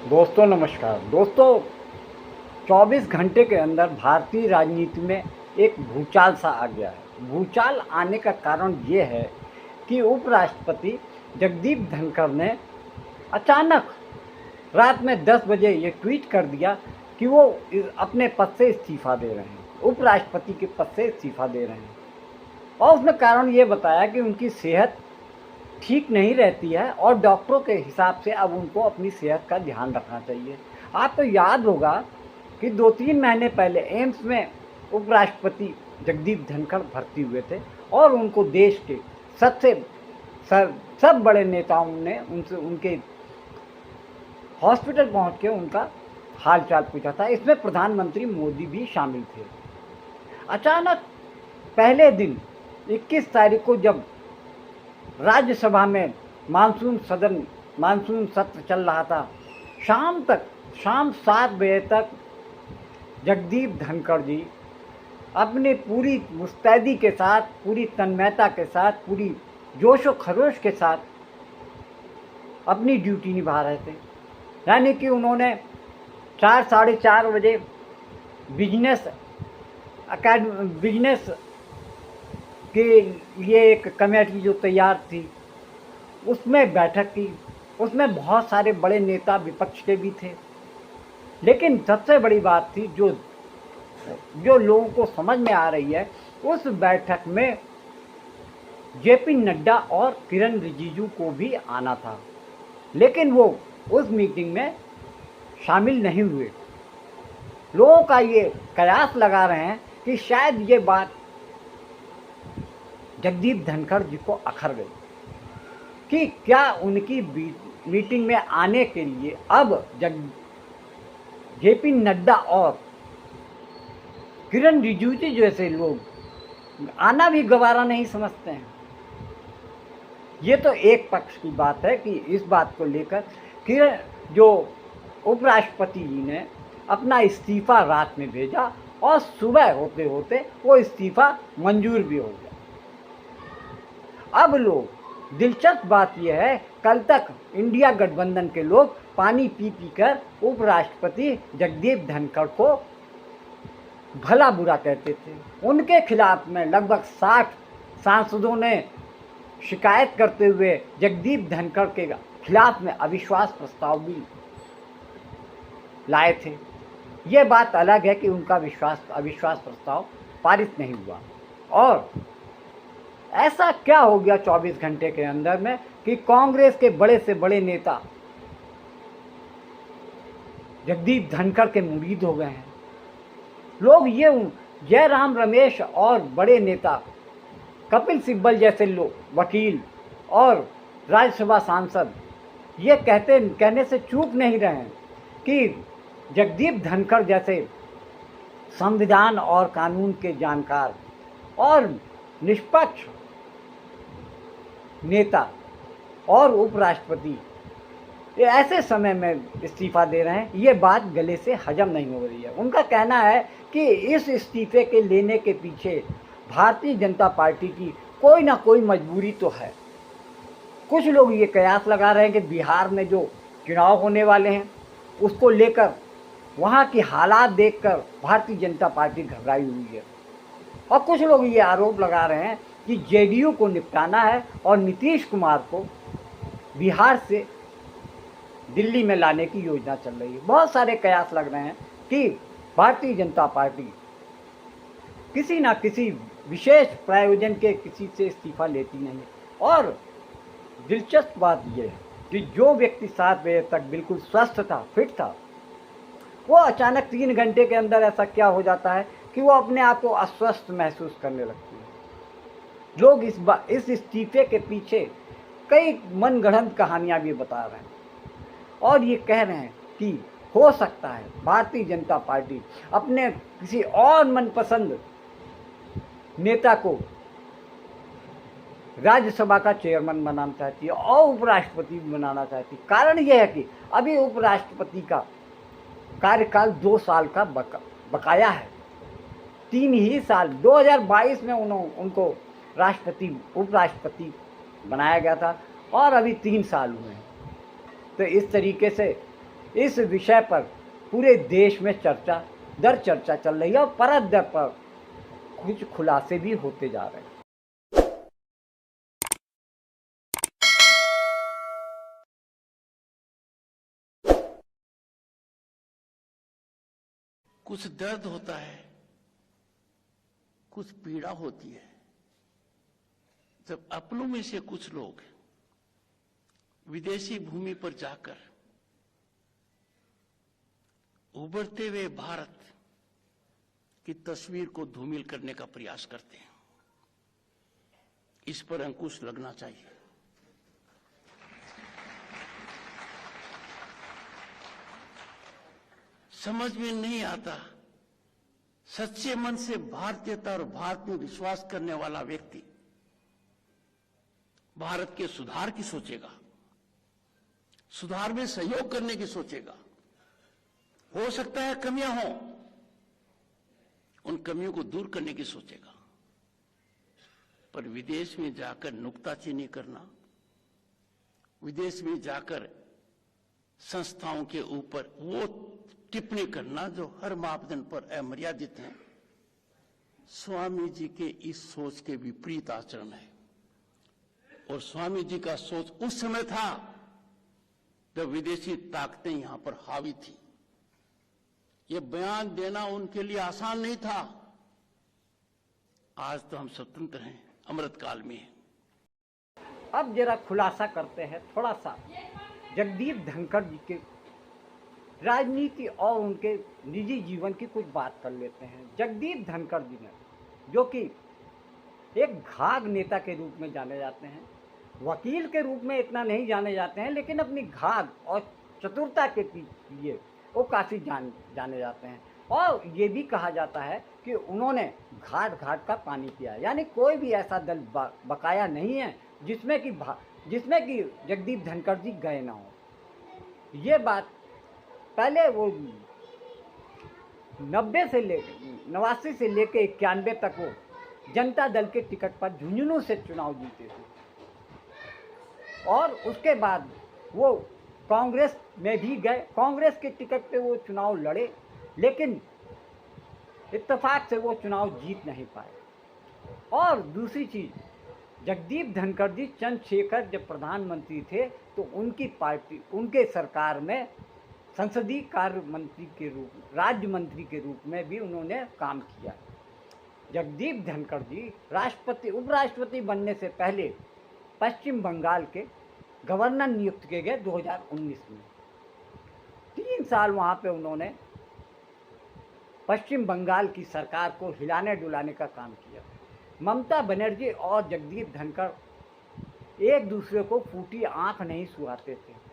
दोस्तों नमस्कार। दोस्तों 24 घंटे के अंदर भारतीय राजनीति में एक भूचाल सा आ गया है। भूचाल आने का कारण ये है कि उपराष्ट्रपति जगदीप धनखड़ ने अचानक रात में 10 बजे ये ट्वीट कर दिया कि वो अपने पद से इस्तीफ़ा दे रहे हैं, उपराष्ट्रपति के पद से इस्तीफ़ा दे रहे हैं। और उसने कारण ये बताया कि उनकी सेहत ठीक नहीं रहती है और डॉक्टरों के हिसाब से अब उनको अपनी सेहत का ध्यान रखना चाहिए। आपको याद होगा कि 2-3 महीने पहले एम्स में उपराष्ट्रपति जगदीप धनखड़ भर्ती हुए थे और उनको देश के सब बड़े नेताओं ने उनसे उनके हॉस्पिटल पहुंच के उनका हाल चाल पूछा था। इसमें प्रधानमंत्री मोदी भी शामिल थे। अचानक पहले दिन 21 तारीख को जब राज्यसभा में मानसून सत्र चल रहा था, शाम 7 बजे तक जगदीप धनखड़ जी अपनी पूरी मुस्तैदी के साथ, पूरी तन्मयता के साथ, पूरी जोश व खरोश के साथ अपनी ड्यूटी निभा रहे थे। यानी कि उन्होंने 4 साढ़े 4 बजे बिजनेस के लिए एक कमेटी जो तैयार थी उसमें बैठक की। उसमें बहुत सारे बड़े नेता विपक्ष के भी थे, लेकिन सबसे बड़ी बात थी जो लोगों को समझ में आ रही है, उस बैठक में जेपी नड्डा और किरण रिजिजू को भी आना था, लेकिन वो उस मीटिंग में शामिल नहीं हुए। लोगों का ये कयास लगा रहे हैं कि शायद ये बात जगदीप धनखड़ जी को अखर गई कि क्या उनकी मीटिंग में आने के लिए अब जेपी नड्डा और किरण रिजिजू जैसे लोग आना भी गवारा नहीं समझते हैं। ये तो एक पक्ष की बात है कि इस बात को लेकर किरण जो उपराष्ट्रपति जी ने अपना इस्तीफ़ा रात में भेजा और सुबह होते होते वो इस्तीफ़ा मंजूर भी हो गया। अब लोग, दिलचस्प बात यह है, कल तक इंडिया गठबंधन के लोग पानी पी कर उपराष्ट्रपति जगदीप धनखड़ को भला बुरा कहते थे। उनके खिलाफ में लगभग 60 सांसदों ने शिकायत करते हुए जगदीप धनखड़ के खिलाफ में अविश्वास प्रस्ताव भी लाए थे। ये बात अलग है कि उनका अविश्वास प्रस्ताव पारित नहीं हुआ। और ऐसा क्या हो गया 24 घंटे के अंदर में कि कांग्रेस के बड़े से बड़े नेता जगदीप धनखड़ के मुरीद हो गए हैं। लोग ये जयराम रमेश और बड़े नेता कपिल सिब्बल जैसे लोग, वकील और राज्यसभा सांसद ये कहने से चूक नहीं रहे हैं कि जगदीप धनखड़ जैसे संविधान और कानून के जानकार और निष्पक्ष नेता और उपराष्ट्रपति ये ऐसे समय में इस्तीफ़ा दे रहे हैं, ये बात गले से हजम नहीं हो रही है। उनका कहना है कि इस इस्तीफे के लेने के पीछे भारतीय जनता पार्टी की कोई ना कोई मजबूरी तो है। कुछ लोग ये कयास लगा रहे हैं कि बिहार में जो चुनाव होने वाले हैं उसको लेकर वहाँ की हालात देखकर भारतीय जनता पार्टी घबराई हुई है। और कुछ लोग ये आरोप लगा रहे हैं कि जेडीयू को निपटाना है और नीतीश कुमार को बिहार से दिल्ली में लाने की योजना चल रही है। बहुत सारे कयास लग रहे हैं कि भारतीय जनता पार्टी किसी ना किसी विशेष प्रयोजन के किसी से इस्तीफा लेती नहीं है। और दिलचस्प बात यह है कि जो व्यक्ति 7 बजे तक बिल्कुल स्वस्थ था, फिट था, वो अचानक 3 घंटे के अंदर ऐसा क्या हो जाता है कि वो अपने आप को अस्वस्थ महसूस करने लगती है। लोग इस इस्तीफे के पीछे कई मनगढ़ंत कहानियां भी बता रहे हैं और ये कह रहे हैं कि हो सकता है भारतीय जनता पार्टी अपने किसी और मनपसंद नेता को राज्यसभा का चेयरमैन बनाना चाहती है और उपराष्ट्रपति बनाना चाहती है। कारण यह है कि अभी उपराष्ट्रपति का कार्यकाल 2 साल का बकाया है। 3 ही साल 2022 में उनको उपराष्ट्रपति बनाया गया था और अभी 3 साल हुए हैं। तो इस तरीके से इस विषय पर पूरे देश में चर्चा दर चर्चा चल रही है और परत दर पर कुछ खुलासे भी होते जा रहे हैं। कुछ दर्द होता है, कुछ पीड़ा होती है जब अपनों में से कुछ लोग विदेशी भूमि पर जाकर उभरते हुए भारत की तस्वीर को धूमिल करने का प्रयास करते हैं। इस पर अंकुश लगना चाहिए। समझ में नहीं आता, सच्चे मन से भारतीयता और भारत में विश्वास करने वाला व्यक्ति भारत के सुधार की सोचेगा, सुधार में सहयोग करने की सोचेगा। हो सकता है कमियां हों, उन कमियों को दूर करने की सोचेगा, पर विदेश में जाकर नुक्ताचीनी करना, विदेश में जाकर संस्थाओं के ऊपर वो टिप्पणी करना जो हर मापदंड पर अमर्यादित है, स्वामी जी के इस सोच के विपरीत आचरण है। और स्वामी जी का सोच उस समय था जब विदेशी ताकतें यहां पर हावी थी। ये बयान देना उनके लिए आसान नहीं था। आज तो हम स्वतंत्र हैं, अमृतकाल में हैं। अब जरा खुलासा करते हैं थोड़ा सा जगदीप धनखड़ जी के राजनीति और उनके निजी जीवन की कुछ बात कर लेते हैं। जगदीप धनखड़ जी ने, जो कि एक घाघ नेता के रूप में जाने जाते हैं, वकील के रूप में इतना नहीं जाने जाते हैं, लेकिन अपनी घाघ और चतुरता के लिए वो काफ़ी जाने जाते हैं। और ये भी कहा जाता है कि उन्होंने घाट घाट का पानी पिया, यानी कोई भी ऐसा दल बकाया नहीं है जिसमें कि जगदीप धनखड़ जी गए ना हो। ये बात पहले वो 89 से लेके 91 तक वो जनता दल के टिकट पर झुंझुनू से चुनाव जीते थे और उसके बाद वो कांग्रेस में भी गए। कांग्रेस के टिकट पे वो चुनाव लड़े, लेकिन इत्तेफाक से वो चुनाव जीत नहीं पाए। और दूसरी चीज़, जगदीप धनखड़ जी चंद्रशेखर जब प्रधानमंत्री थे तो उनकी पार्टी, उनके सरकार में संसदीय कार्य मंत्री के रूप, राज्य मंत्री के रूप में भी उन्होंने काम किया। जगदीप धनखड़ जी राष्ट्रपति, उपराष्ट्रपति बनने से पहले पश्चिम बंगाल के गवर्नर नियुक्त किए गए 2019 में। 3 साल वहाँ पे उन्होंने पश्चिम बंगाल की सरकार को हिलाने डुलाने का काम किया। ममता बनर्जी और जगदीप धनखड़ एक दूसरे को फूटी आंख नहीं सुहाते थे।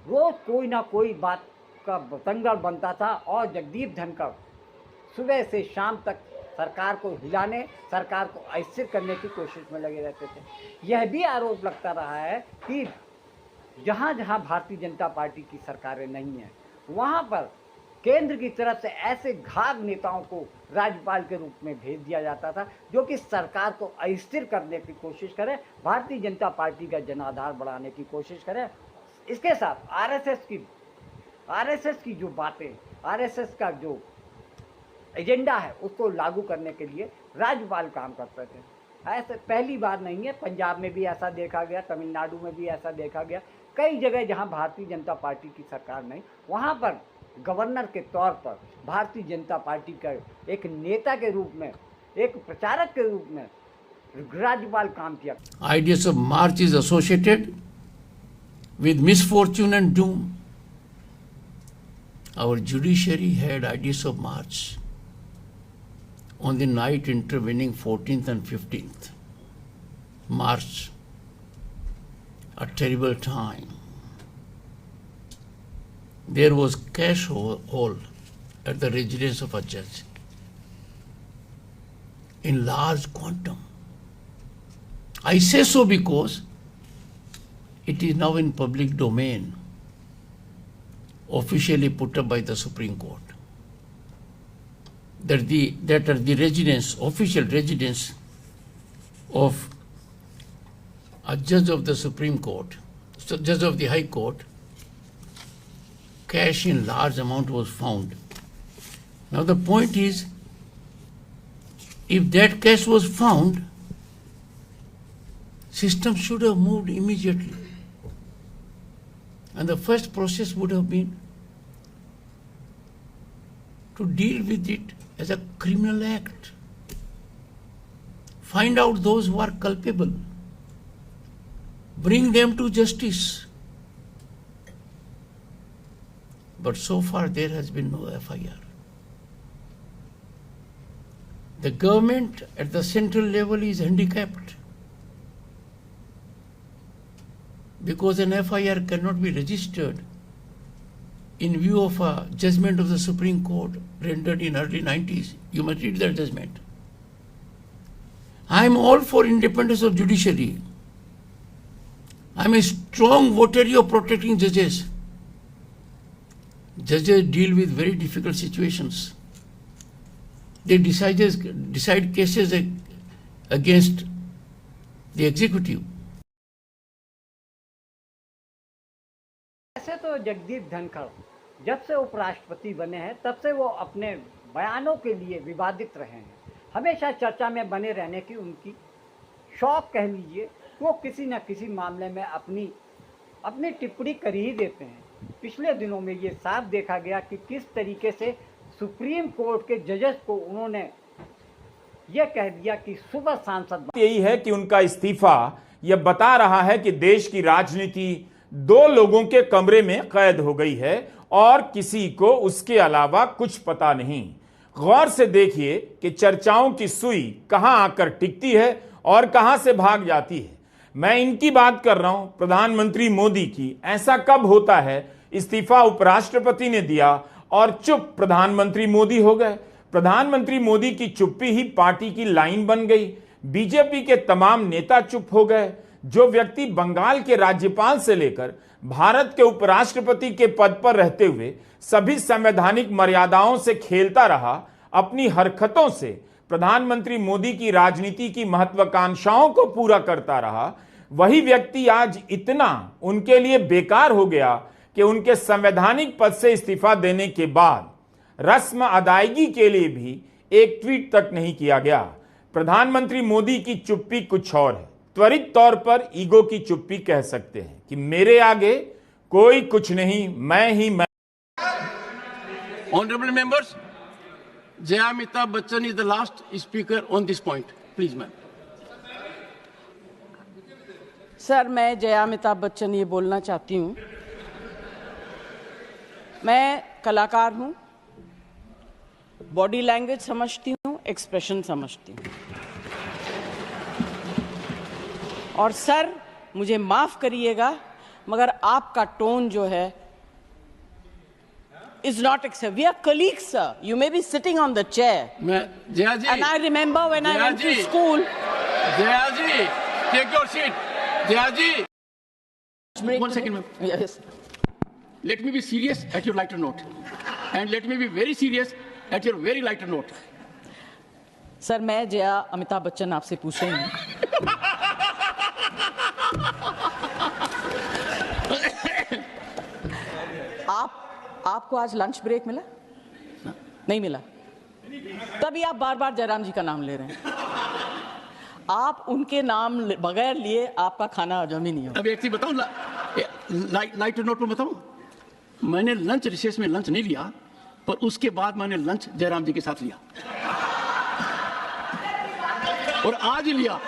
रोज कोई ना कोई बात का बतंगड़ बनता था और जगदीप धनखड़ सुबह से शाम तक सरकार को हिलाने, सरकार को अस्थिर करने की कोशिश में लगे रहते थे। यह भी आरोप लगता रहा है कि जहाँ जहाँ भारतीय जनता पार्टी की सरकारें नहीं हैं, वहाँ पर केंद्र की तरफ से ऐसे घाघ नेताओं को राज्यपाल के रूप में भेज दिया जाता था जो कि सरकार को अस्थिर करने की कोशिश करे, भारतीय जनता पार्टी का जनाधार बढ़ाने की कोशिश करे। इसके साथ आरएसएस की जो बातें, आरएसएस का जो एजेंडा है उसको लागू करने के लिए राज्यपाल काम करते थे। ऐसे पहली बार नहीं है, पंजाब में भी ऐसा देखा गया, तमिलनाडु में भी ऐसा देखा गया। कई जगह जहां भारतीय जनता पार्टी की सरकार नहीं, वहां पर गवर्नर के तौर पर भारतीय जनता पार्टी का एक नेता के रूप में, एक प्रचारक के रूप में राज्यपाल काम किया। Ideas of March is associated with misfortune and doom. Our judiciary had ideas of March on the night intervening 14th and 15th March, a terrible time. There was cash hole at the residence of a judge in large quantum. I say so because it is now in public domain, officially put up by the Supreme Court, that are the residence, official residence of a judge of the Supreme Court, so judge of the High Court, cash in large amount was found. Now the point is, if that cash was found, system should have moved immediately. And the first process would have been to deal with it as a criminal act. Find out those who are culpable. Bring them to justice. But so far there has been no FIR. The government at the central level is handicapped because an FIR cannot be registered in view of a judgment of the Supreme Court rendered in early 90s. You must read that judgment. I am all for independence of judiciary. I am a strong votary of protecting judges. Judges deal with very difficult situations. They decide cases against the executive. ऐसे तो जगदीप धनखड़ जब से उपराष्ट्रपति बने हैं तब से वो अपने बयानों के लिए विवादित रहे हैं। हमेशा चर्चा में बने रहने की उनकी शौक कह लीजिए, वो किसी न किसी मामले में अपनी टिप्पणी कर ही देते हैं। पिछले दिनों में ये साफ देखा गया कि किस तरीके से सुप्रीम कोर्ट के जजेस को उन्होंने ये कह दिया कि सुबह सांसद। यही है कि उनका इस्तीफा यह बता रहा है कि देश की राजनीति दो लोगों के कमरे में कैद हो गई है और किसी को उसके अलावा कुछ पता नहीं। गौर से देखिए कि चर्चाओं की सुई कहां आकर टिकती है और कहां से भाग जाती है। मैं इनकी बात कर रहा हूं, प्रधानमंत्री मोदी की। ऐसा कब होता है इस्तीफा उपराष्ट्रपति ने दिया और चुप प्रधानमंत्री मोदी हो गए। प्रधानमंत्री मोदी की चुप्पी ही पार्टी की लाइन बन गई। बीजेपी के तमाम नेता चुप हो गए। जो व्यक्ति बंगाल के राज्यपाल से लेकर भारत के उपराष्ट्रपति के पद पर रहते हुए सभी संवैधानिक मर्यादाओं से खेलता रहा, अपनी हरकतों से प्रधानमंत्री मोदी की राजनीति की महत्वाकांक्षाओं को पूरा करता रहा, वही व्यक्ति आज इतना उनके लिए बेकार हो गया कि उनके संवैधानिक पद से इस्तीफा देने के बाद रस्म अदायगी के लिए भी एक ट्वीट तक नहीं किया गया। प्रधानमंत्री मोदी की चुप्पी कुछ और है। त्वरित तौर पर ईगो की चुप्पी कह सकते हैं कि मेरे आगे कोई कुछ नहीं, मैं ही मैं। Honorable members, Jaya Amitabh Bachchan is the last speaker on this point. Please, ma'am. Sir, मैं जया अमिताभ बच्चन ये बोलना चाहती हूँ, मैं कलाकार हूँ, बॉडी लैंग्वेज समझती हूँ, एक्सप्रेशन समझती हूँ। और सर, मुझे माफ करिएगा मगर आपका टोन जो है is not acceptable. We are colleagues, sir. You may be sitting on the chair. Jaya ji. And I remember when I went to school. Jaya ji, take your seat. Jaya ji. 1 second, ma'am. Yes. Let me be serious at your lighter note. And let me be very serious at your very lighter note. Sir, मैं जया अमिताभ बच्चन आपसे पूछ रही हूँ। आपको आज lunch break मिला? नहीं मिला। तभी आप बार बार जयराम जी का नाम ले रहे हैं। आप उनके नाम बगैर लिए आपका खाना हजम ही नहीं हो। अब एक चीज बताऊं, लाइटर नोट पर बताऊं, मैंने लंच रिसेस में लंच नहीं लिया, पर उसके बाद मैंने लंच जयराम जी के साथ लिया और आज ही लिया।